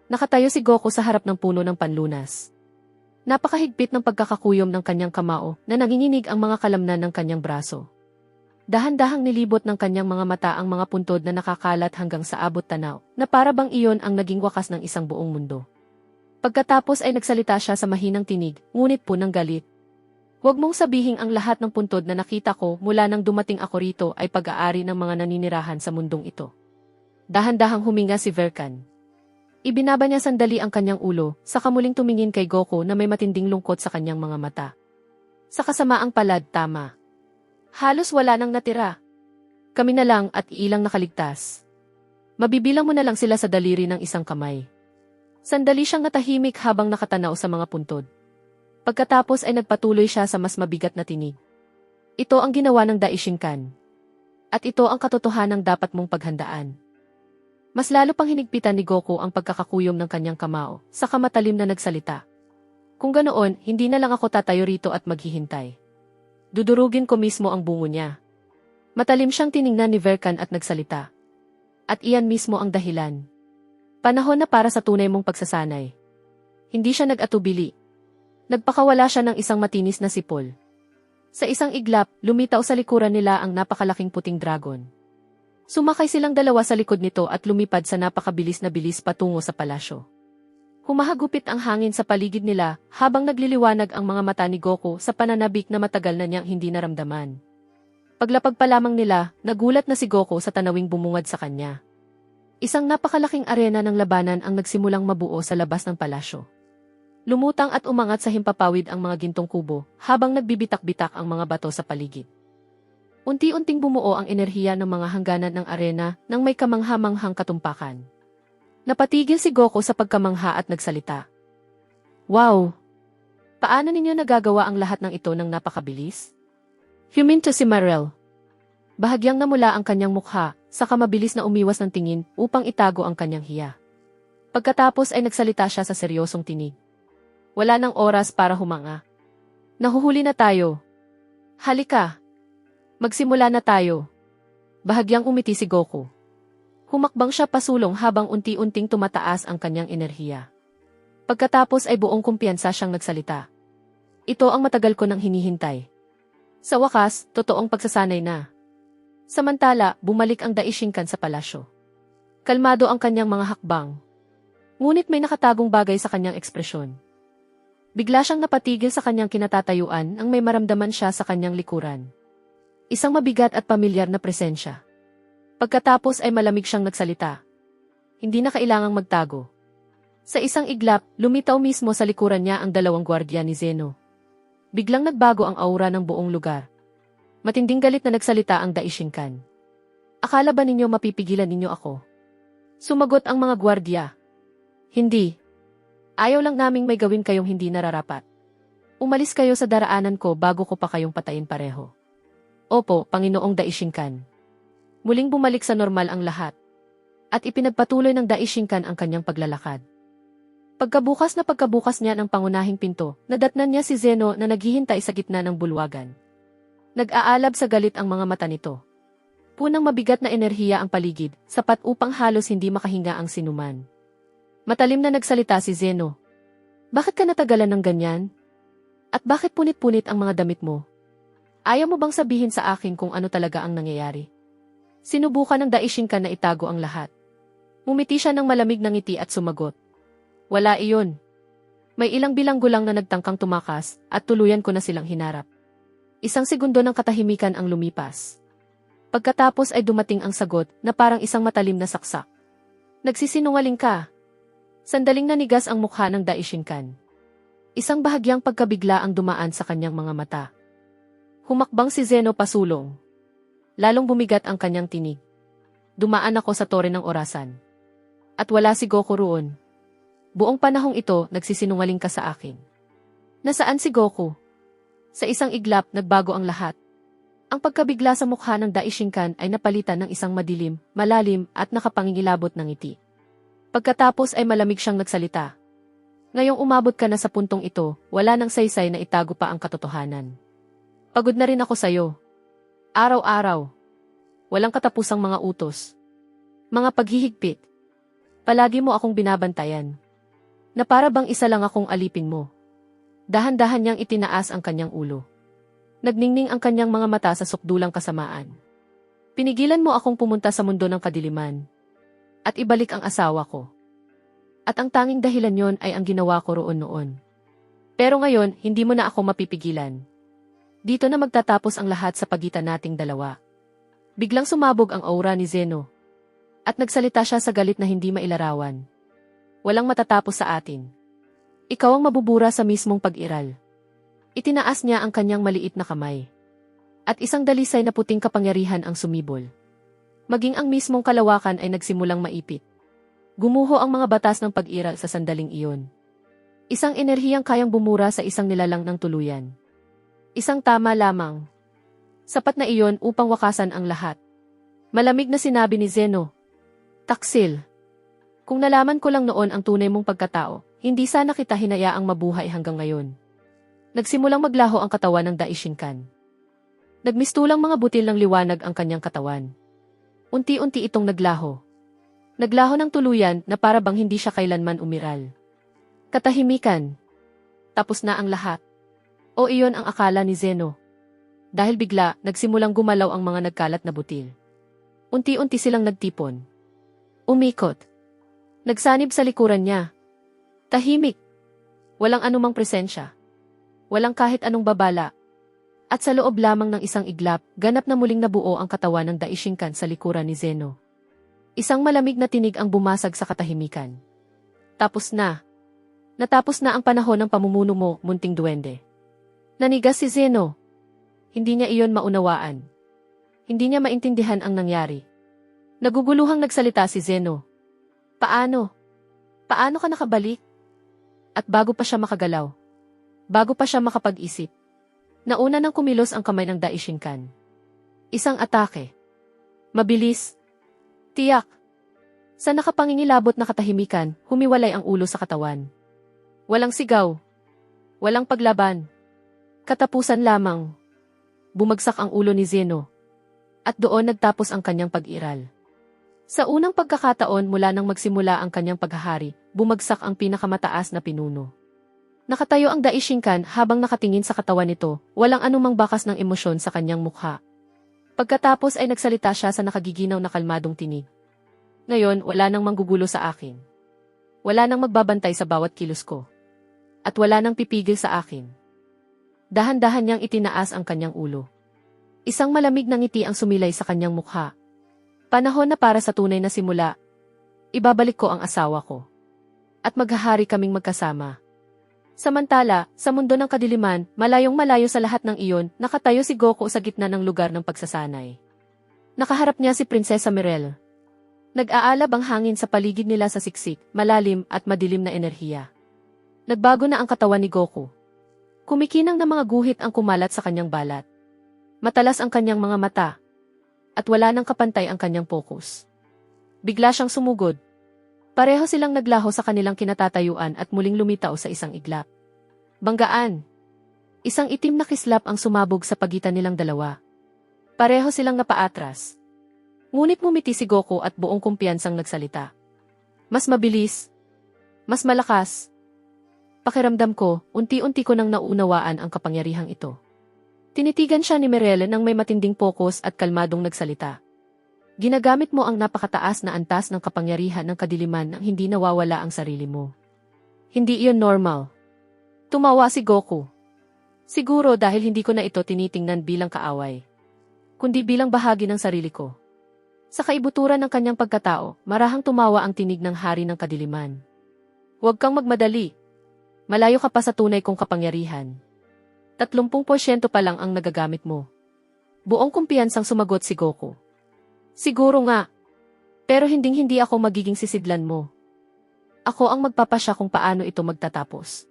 Nakatayo si Goku sa harap ng puno ng panlunas. Napakahigpit ng pagkakakuyom ng kanyang kamao na nanginginig ang mga kalamnan ng kanyang braso. Dahan-dahang nilibot ng kanyang mga mata ang mga puntod na nakakalat hanggang sa abot tanaw, na para bang iyon ang naging wakas ng isang buong mundo. Pagkatapos ay nagsalita siya sa mahinang tinig, ngunit punang galit. Huwag mong sabihing ang lahat ng puntod na nakita ko mula nang dumating ako rito ay pag-aari ng mga naninirahan sa mundong ito. Dahan-dahang huminga si Verkan. Ibinaba niya sandali ang kanyang ulo, saka muling tumingin kay Goku na may matinding lungkot sa kanyang mga mata. Sa kasamaang palad, tama. Halos wala nang natira. Kami na lang at ilang nakaligtas. Mabibilang mo na lang sila sa daliri ng isang kamay. Sandali siyang natahimik habang nakatanaw sa mga puntod. Pagkatapos ay nagpatuloy siya sa mas mabigat na tinig. Ito ang ginawa ng Daishinkan. At ito ang katotohanang dapat mong paghandaan. Mas lalo pang hinigpitan ni Goku ang pagkakakuyom ng kanyang kamao, saka matalim na nagsalita. Kung ganoon, hindi na lang ako tatayo rito at maghihintay. Dudurugin ko mismo ang bungo niya. Matalim siyang tiningnan ni Verkan at nagsalita. At iyan mismo ang dahilan. Panahon na para sa tunay mong pagsasanay. Hindi siya nag-atubili. Nagpakawala siya ng isang matinis na sipol. Sa isang iglap, lumitaw sa likuran nila ang napakalaking puting dragon. Sumakay silang dalawa sa likod nito at lumipad sa napakabilis na bilis patungo sa palasyo. Humahagupit ang hangin sa paligid nila habang nagliliwanag ang mga mata ni Goku sa pananabik na matagal na niyang hindi naramdaman. Paglapag pa lamang nila, nagulat na si Goku sa tanawing bumungad sa kanya. Isang napakalaking arena ng labanan ang nagsimulang mabuo sa labas ng palasyo. Lumutang at umangat sa himpapawid ang mga gintong kubo habang nagbibitak-bitak ang mga bato sa paligid. Unti-unting bumuo ang enerhiya ng mga hangganan ng arena nang may kamangha-manghang katumpakan. Napatigil si Goku sa pagkamangha at nagsalita. Wow! Paano ninyo nagagawa ang lahat ng ito ng napakabilis? Huminto si Marel. Bahagyang namula ang kanyang mukha, saka mabilis na umiwas ng tingin upang itago ang kanyang hiya. Pagkatapos ay nagsalita siya sa seryosong tinig. Wala nang oras para humanga. Nahuhuli na tayo. Halika! Magsimula na tayo. Bahagyang umiti si Goku. Humakbang siya pasulong habang unti-unting tumataas ang kanyang enerhiya. Pagkatapos ay buong kumpiyansa siyang nagsalita. Ito ang matagal ko nang hinihintay. Sa wakas, totoong pagsasanay na. Samantala, bumalik ang Daishinkan sa palasyo. Kalmado ang kanyang mga hakbang. Ngunit may nakatagong bagay sa kanyang ekspresyon. Bigla siyang napatigil sa kanyang kinatatayuan nang may maramdaman siya sa kanyang likuran. Isang mabigat at pamilyar na presensya. Pagkatapos ay malamig siyang nagsalita. Hindi na kailangang magtago. Sa isang iglap, lumitaw mismo sa likuran niya ang dalawang gwardiya ni Zeno. Biglang nagbago ang aura ng buong lugar. Matinding galit na nagsalita ang Daishinkan. Akala ba ninyo mapipigilan ninyo ako? Sumagot ang mga gwardiya. Hindi. Ayaw lang naming may gawin kayong hindi nararapat. Umalis kayo sa daraanan ko bago ko pa kayong patayin pareho. Opo, Panginoong Daishinkan. Muling bumalik sa normal ang lahat. At ipinagpatuloy ng Daishinkan ang kanyang paglalakad. Pagkabukas niya ng pangunahing pinto, nadatnan niya si Zeno na naghihintay sa gitna ng bulwagan. Nag-aalab sa galit ang mga mata nito. Punang mabigat na enerhiya ang paligid, sapat upang halos hindi makahinga ang sinuman. Matalim na nagsalita si Zeno. Bakit ka natagalan ng ganyan? At bakit punit-punit ang mga damit mo? Ayaw mo bang sabihin sa akin kung ano talaga ang nangyayari? Sinubukan ng Daishinkan na itago ang lahat. Ngumiti siya ng malamig na ngiti at sumagot. Wala iyon. May ilang bilanggo lang na nagtangkang tumakas at tuluyan ko na silang hinarap. Isang segundo ng katahimikan ang lumipas. Pagkatapos ay dumating ang sagot na parang isang matalim na saksak. Nagsisinungaling ka. Sandaling nanigas ang mukha ng Daishinkan. Isang bahagyang pagkabigla ang dumaan sa kanyang mga mata. Humakbang si Zeno pasulong. Lalong bumigat ang kanyang tinig. Dumaan ako sa tore ng orasan. At wala si Goku roon. Buong panahong ito, nagsisinungaling ka sa akin. Nasaan si Goku? Sa isang iglap, nagbago ang lahat. Ang pagkabigla sa mukha ng Daishinkan ay napalitan ng isang madilim, malalim at nakapangingilabot ng ngiti. Pagkatapos ay malamig siyang nagsalita. Ngayong umabot ka na sa puntong ito, wala nang saysay na itago pa ang katotohanan. Pagod na rin ako sa'yo. Araw-araw. Walang katapusang mga utos. Mga paghihigpit. Palagi mo akong binabantayan. Na para bang isa lang akong alipin mo. Dahan-dahan niyang itinaas ang kanyang ulo. Nagningning ang kanyang mga mata sa sukdulang kasamaan. Pinigilan mo akong pumunta sa mundo ng kadiliman. At ibalik ang asawa ko. At ang tanging dahilan yon ay ang ginawa ko roon noon. Pero ngayon, hindi mo na ako mapipigilan. Dito na magtatapos ang lahat sa pagitan nating dalawa. Biglang sumabog ang aura ni Zeno. At nagsalita siya sa galit na hindi mailarawan. Walang matatapos sa atin. Ikaw ang mabubura sa mismong pag-iral. Itinaas niya ang kanyang maliit na kamay. At isang dalisay na puting kapangyarihan ang sumibol. Maging ang mismong kalawakan ay nagsimulang maipit. Gumuho ang mga batas ng pag-iral sa sandaling iyon. Isang enerhiyang kayang bumura sa isang nilalang ng tuluyan. Isang tama lamang. Sapat na iyon upang wakasan ang lahat. Malamig na sinabi ni Zeno. Taksil. Kung nalaman ko lang noon ang tunay mong pagkatao, hindi sana kita hinayaang mabuhay hanggang ngayon. Nagsimulang maglaho ang katawan ng Daishinkan. Nagmistulang mga butil ng liwanag ang kanyang katawan. Unti-unti itong naglaho. Naglaho ng tuluyan na para bang hindi siya kailanman umiral. Katahimikan. Tapos na ang lahat. O iyon ang akala ni Zeno. Dahil bigla, nagsimulang gumalaw ang mga nagkalat na butil. Unti-unti silang nagtipon. Umikot. Nagsanib sa likuran niya. Tahimik. Walang anumang presensya. Walang kahit anong babala. At sa loob lamang ng isang iglap, ganap na muling nabuo ang katawan ng Daishinkan sa likuran ni Zeno. Isang malamig na tinig ang bumasag sa katahimikan. Tapos na. Natapos na ang panahon ng pamumuno mo, munting duwende. Nanigas si Zeno. Hindi niya iyon maunawaan. Hindi niya maintindihan ang nangyari. Naguguluhang nagsalita si Zeno. Paano? Paano ka nakabalik? At bago pa siya makagalaw. Bago pa siya makapag-isip. Nauna nang kumilos ang kamay ng Daishinkan. Isang atake. Mabilis. Tiyak. Sa nakapangingilabot na katahimikan, humiwalay ang ulo sa katawan. Walang sigaw. Walang paglaban. Katapusan lamang. Bumagsak ang ulo ni Zeno. At doon nagtapos ang kanyang pag-iral. Sa unang pagkakataon mula nang magsimula ang kanyang paghahari, bumagsak ang pinakamataas na pinuno. Nakatayo ang Daishinkan habang nakatingin sa katawan nito, walang anumang bakas ng emosyon sa kanyang mukha. Pagkatapos ay nagsalita siya sa nakagiginaw na kalmadong tinig. Ngayon, wala nang manggugulo sa akin. Wala nang magbabantay sa bawat kilos ko. At wala nang pipigil sa akin. Dahan-dahan niyang itinaas ang kanyang ulo. Isang malamig na ngiti ang sumilay sa kanyang mukha. Panahon na para sa tunay na simula. Ibabalik ko ang asawa ko. At maghahari kaming magkasama. Samantala, sa mundo ng kadiliman, malayong malayo sa lahat ng iyon, nakatayo si Goku sa gitna ng lugar ng pagsasanay. Nakaharap niya si Prinsesa Mirelle. Nag-aalab ang hangin sa paligid nila sa siksik, malalim at madilim na enerhiya. Nagbago na ang katawan ni Goku. Kumikinang na mga guhit ang kumalat sa kanyang balat. Matalas ang kanyang mga mata. At wala nang kapantay ang kanyang pokus. Bigla siyang sumugod. Pareho silang naglaho sa kanilang kinatatayuan at muling lumitaw sa isang iglap. Banggaan. Isang itim na kislap ang sumabog sa pagitan nilang dalawa. Pareho silang napaatras. Ngunit ngumiti si Goku at buong kumpiyansang nagsalita. Mas mabilis. Mas malakas. Pakiramdam ko, unti-unti ko nang nauunawaan ang kapangyarihang ito. Tinitigan siya ni Mirelle nang may matinding pokus at kalmadong nagsalita. Ginagamit mo ang napakataas na antas ng kapangyarihan ng kadiliman nang hindi nawawala ang sarili mo. Hindi iyon normal. Tumawa si Goku. Siguro dahil hindi ko na ito tinitingnan bilang kaaway, kundi bilang bahagi ng sarili ko. Sa kaibuturan ng kanyang pagkatao, marahang tumawa ang tinig ng hari ng kadiliman. Huwag kang magmadali. Malayo ka pa sa tunay kong kapangyarihan. 30% pa lang ang nagagamit mo. Buong kumpiyansang sumagot si Goku. Siguro nga. Pero hinding-hindi ako magiging sisidlan mo. Ako ang magpapasya kung paano ito magtatapos.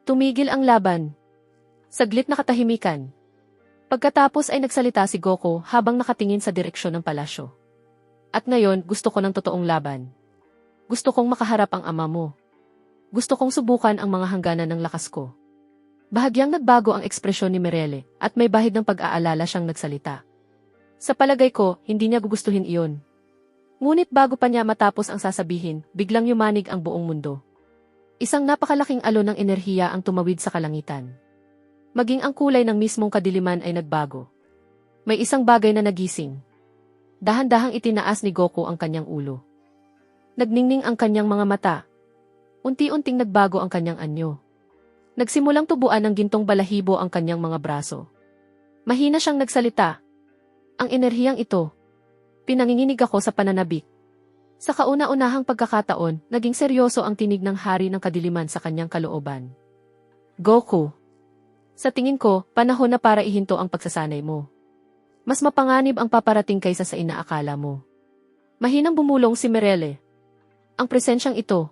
Tumigil ang laban. Saglit na katahimikan. Pagkatapos ay nagsalita si Goku habang nakatingin sa direksyon ng palasyo. At ngayon, gusto ko ng totoong laban. Gusto kong makaharap ang ama mo. Gusto kong subukan ang mga hangganan ng lakas ko. Bahagyang nagbago ang ekspresyon ni Mirelle at may bahid ng pag-aalala siyang nagsalita. Sa palagay ko, hindi niya gugustuhin iyon. Ngunit bago pa niya matapos ang sasabihin, biglang yumanig ang buong mundo. Isang napakalaking alon ng enerhiya ang tumawid sa kalangitan. Maging ang kulay ng mismong kadiliman ay nagbago. May isang bagay na nagising. Dahan-dahang itinaas ni Goku ang kanyang ulo. Nagningning ang kanyang mga mata. Unti-unting nagbago ang kanyang anyo. Nagsimulang tubuan ng gintong balahibo ang kanyang mga braso. Mahina siyang nagsalita. Ang enerhiyang ito. Pinanginginig ako sa pananabik. Sa kauna-unahang pagkakataon, naging seryoso ang tinig ng hari ng kadiliman sa kanyang kalooban. Goku. Sa tingin ko, panahon na para ihinto ang pagsasanay mo. Mas mapanganib ang paparating kaysa sa inaakala mo. Mahinang bumulong si Merele. Ang presensyang ito.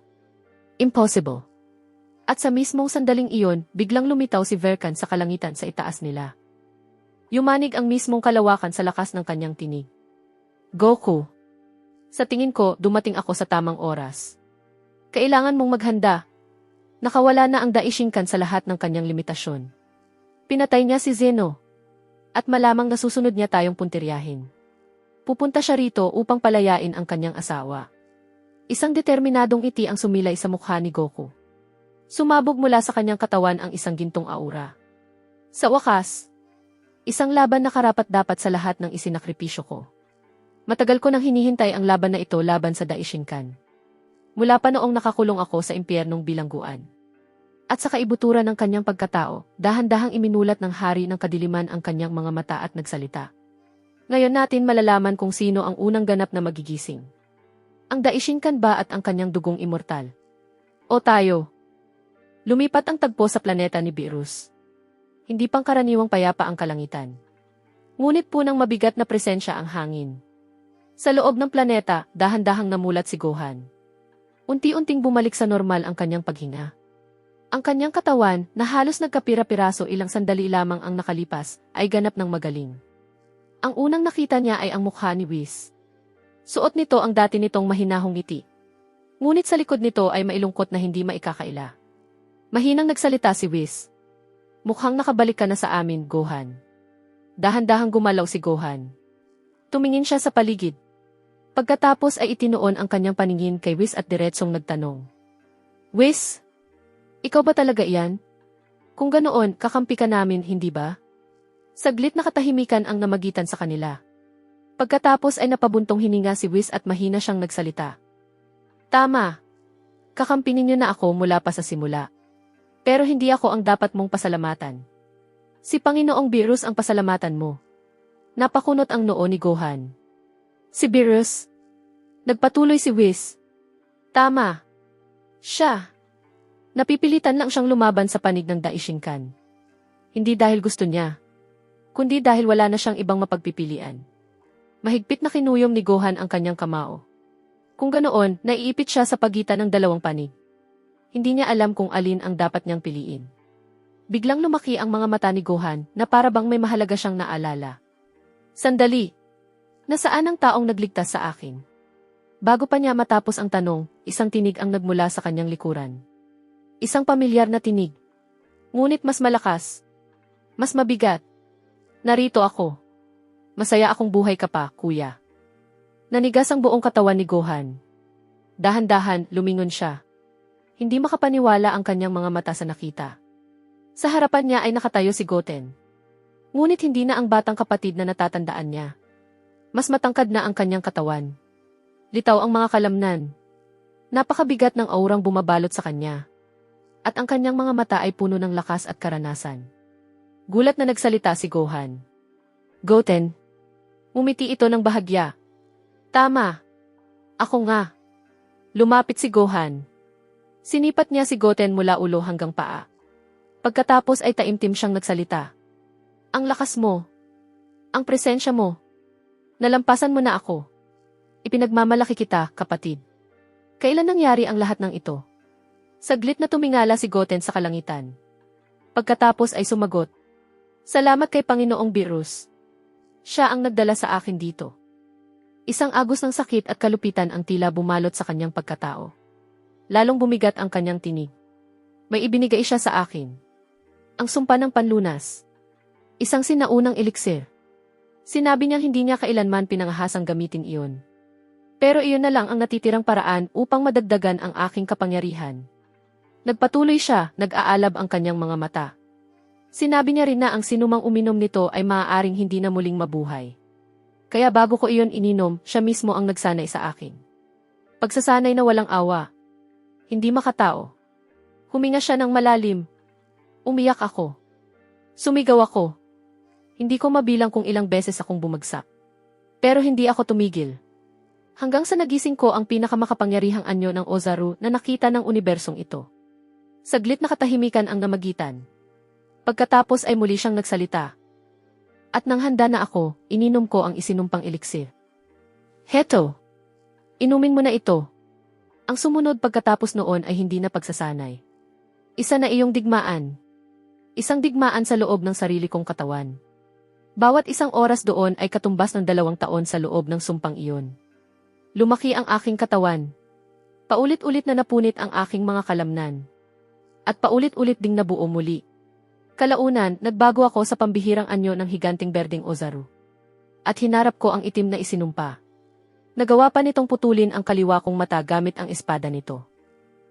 Impossible. At sa mismong sandaling iyon, biglang lumitaw si Verkan sa kalangitan sa itaas nila. Yumanig ang mismong kalawakan sa lakas ng kanyang tinig. Goku. Sa tingin ko, dumating ako sa tamang oras. Kailangan mong maghanda. Nakawala na ang Daishinkan sa lahat ng kanyang limitasyon. Pinatay niya si Zeno. At malamang nasusunod niya tayong puntiryahin. Pupunta siya rito upang palayain ang kanyang asawa. Isang determinadong ngiti ang sumilay sa mukha ni Goku. Sumabog mula sa kanyang katawan ang isang gintong aura. Sa wakas, isang laban na karapat-dapat sa lahat ng isinakripisyo ko. Matagal ko nang hinihintay ang laban na ito laban sa Daishinkan. Mula pa noong nakakulong ako sa impyernong bilangguan. At sa kaibuturan ng kanyang pagkatao, dahan-dahang iminulat ng hari ng kadiliman ang kanyang mga mata at nagsalita. Ngayon natin malalaman kung sino ang unang ganap na magigising. Ang Daishinkan ba at ang kanyang dugong immortal? O tayo? Lumipat ang tagpo sa planeta ni Beerus. Hindi pang karaniwang payapa ang kalangitan. Ngunit punang mabigat na presensya ang hangin. Sa loob ng planeta, dahan-dahang namulat si Gohan. Unti-unting bumalik sa normal ang kanyang paghinga. Ang kanyang katawan, na halos nagkapira-piraso ilang sandali lamang ang nakalipas, ay ganap ng magaling. Ang unang nakita niya ay ang mukha ni Whis. Suot nito ang dati nitong mahinahong ngiti. Ngunit sa likod nito ay mailungkot na hindi maikakaila. Mahinang nagsalita si Whis. Mukhang nakabalik ka na sa amin, Gohan. Dahan-dahang gumalaw si Gohan. Tumingin siya sa paligid. Pagkatapos ay itinuon ang kanyang paningin kay Whis at diretsong nagtanong. Whis, ikaw ba talaga iyan? Kung ganoon, kakampi ka namin, hindi ba? Saglit na katahimikan ang namagitan sa kanila. Pagkatapos ay napabuntong hininga si Whis at mahina siyang nagsalita. Tama. Kakampi ninyo na ako mula pa sa simula. Pero hindi ako ang dapat mong pasalamatan. Si Panginoong Beerus ang pasalamatan mo. Napakunot ang noo ni Gohan. Si Beerus. Nagpatuloy si Whis. Tama. Siya. Napipilitan lang siyang lumaban sa panig ng Daishinkan. Hindi dahil gusto niya, kundi dahil wala na siyang ibang mapagpipilian. Mahigpit na kinuyom ni Gohan ang kanyang kamao. Kung ganoon, naiipit siya sa pagitan ng dalawang panig. Hindi niya alam kung alin ang dapat niyang piliin. Biglang lumaki ang mga mata ni Gohan na para bang may mahalaga siyang naalala. Sandali. Nasaan ang taong nagligtas sa akin? Bago pa niya matapos ang tanong, isang tinig ang nagmula sa kanyang likuran. Isang pamilyar na tinig. Ngunit mas malakas. Mas mabigat. Narito ako. Masaya akong buhay ka pa, kuya. Nanigas ang buong katawan ni Gohan. Dahan-dahan, lumingon siya. Hindi makapaniwala ang kanyang mga mata sa nakita. Sa harapan niya ay nakatayo si Goten. Ngunit hindi na ang batang kapatid na natatandaan niya. Mas matangkad na ang kanyang katawan. Litaw ang mga kalamnan. Napakabigat ng aurang bumabalot sa kanya. At ang kanyang mga mata ay puno ng lakas at karanasan. Gulat na nagsalita si Gohan. Goten. Umiti ito ng bahagya. Tama. Ako nga. Lumapit si Gohan. Sinipat niya si Goten mula ulo hanggang paa. Pagkatapos ay taimtim siyang nagsalita. Ang lakas mo. Ang presensya mo. Nalampasan mo na ako. Ipinagmamalaki kita, kapatid. Kailan nangyari ang lahat ng ito? Saglit na tumingala si Goten sa kalangitan. Pagkatapos ay sumagot. Salamat kay Panginoong Beerus. Siya ang nagdala sa akin dito. Isang agos ng sakit at kalupitan ang tila bumalot sa kanyang pagkatao. Lalong bumigat ang kanyang tinig. May ibinigay siya sa akin. Ang sumpa ng panlunas. Isang sinaunang eliksir. Sinabi niyang hindi niya kailanman pinangahasang gamitin iyon. Pero iyon na lang ang natitirang paraan upang madagdagan ang aking kapangyarihan. Nagpatuloy siya, nag-aalab ang kanyang mga mata. Sinabi niya rin na ang sinumang uminom nito ay maaaring hindi na muling mabuhay. Kaya bago ko iyon ininom, siya mismo ang nagsanay sa akin. Pagsasanay na walang awa. Hindi makatao. Huminga siya ng malalim. Umiyak ako. Sumigaw ako. Hindi ko mabilang kung ilang beses akong bumagsak. Pero hindi ako tumigil. Hanggang sa nagising ko ang pinakamakapangyarihang anyo ng Ozaru na nakita ng unibersong ito. Saglit na katahimikan ang namagitan. Pagkatapos ay muli siyang nagsalita. At nang handa na ako, ininom ko ang isinumpang eliksir. Heto! Inumin mo na ito. Ang sumunod pagkatapos noon ay hindi na pagsasanay. Isa na iyong digmaan. Isang digmaan sa loob ng sarili kong katawan. Bawat isang oras doon ay katumbas ng 2 taon sa loob ng sumpang iyon. Lumaki ang aking katawan. Paulit-ulit na napunit ang aking mga kalamnan. At paulit-ulit ding nabuo muli. Kalaunan, nagbago ako sa pambihirang anyo ng higanting berdeng Ozaru. At hinarap ko ang itim na isinumpa. Nagawa pa nitong putulin ang kaliwa kong mata gamit ang espada nito.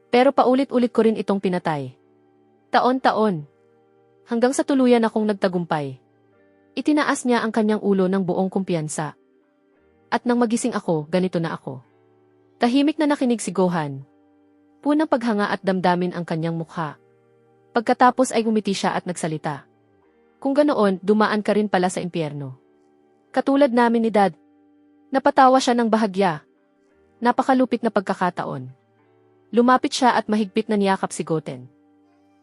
Pero paulit-ulit ko rin itong pinatay. Taon-taon. Hanggang sa tuluyan akong nagtagumpay. Itinaas niya ang kanyang ulo ng buong kumpiyansa. At nang magising ako, ganito na ako. Tahimik na nakinig si Gohan. Punang paghanga at damdamin ang kanyang mukha. Pagkatapos ay ngumiti siya at nagsalita. Kung ganoon, dumaan ka rin pala sa impyerno. Katulad namin ni Dad. Napatawa siya ng bahagya. Napakalupit na pagkakataon. Lumapit siya at mahigpit na niyakap si Goten.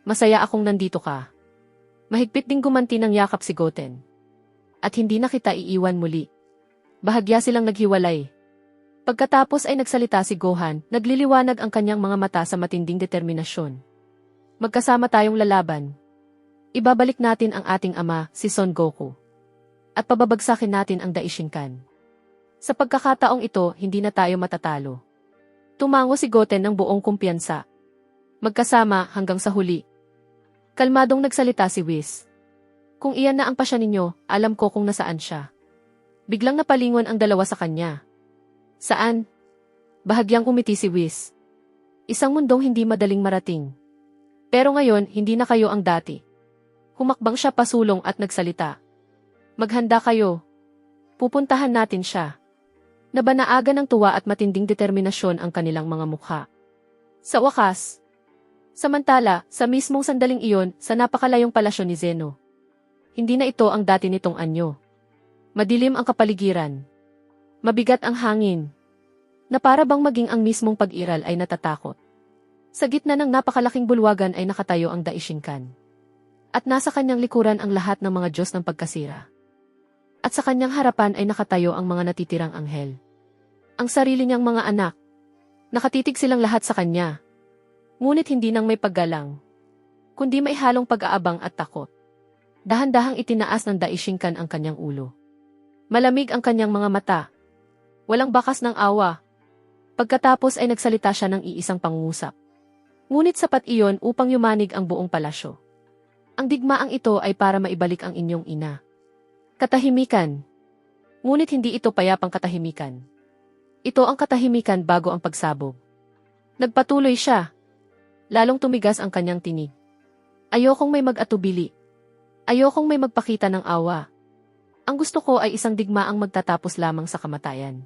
Masaya akong nandito ka. Mahigpit ding gumanti ng yakap si Goten. At hindi na kita iiwan muli. Bahagya silang naghiwalay. Pagkatapos ay nagsalita si Gohan, nagliliwanag ang kanyang mga mata sa matinding determinasyon. Magkasama tayong lalaban. Ibabalik natin ang ating ama, si Son Goku. At pababagsakin natin ang Daishinkan. Sa pagkakataong ito, hindi na tayo matatalo. Tumango si Goten ng buong kumpiyansa. Magkasama hanggang sa huli. Kalmadong nagsalita si Whis. Kung iyan na ang pasya ninyo, alam ko kung nasaan siya. Biglang napalingon ang dalawa sa kanya. Saan? Bahagyang umiti si Whis. Isang mundong hindi madaling marating. Pero ngayon, hindi na kayo ang dati. Humakbang siya pasulong at nagsalita. Maghanda kayo. Pupuntahan natin siya. Nabanaaga ng tuwa at matinding determinasyon ang kanilang mga mukha. Sa wakas. Samantala, sa mismong sandaling iyon, sa napakalayong palasyo ni Zeno. Hindi na ito ang dati nitong anyo. Madilim ang kapaligiran. Mabigat ang hangin. Na para bang maging ang mismong pag-iral ay natatakot. Sa gitna ng napakalaking bulwagan ay nakatayo ang Daishinkan. At nasa kanyang likuran ang lahat ng mga Diyos ng pagkasira. At sa kanyang harapan ay nakatayo ang mga natitirang anghel. Ang sarili niyang mga anak. Nakatitig silang lahat sa kanya. Ngunit hindi nang may paggalang. Kundi may halong pag-aabang at takot. Dahan-dahang itinaas ng Daishinkan ang kanyang ulo. Malamig ang kanyang mga mata. Walang bakas ng awa. Pagkatapos ay nagsalita siya ng iisang pangungusap. Ngunit sapat iyon upang yumanig ang buong palasyo. Ang digmaang ito ay para maibalik ang inyong ina. Katahimikan. Ngunit hindi ito payapang katahimikan. Ito ang katahimikan bago ang pagsabog. Nagpatuloy siya. Lalong tumigas ang kanyang tinig. Ayokong may mag-atubili. Ayokong may magpakita ng awa. Ang gusto ko ay isang digmaang magtatapos lamang sa kamatayan.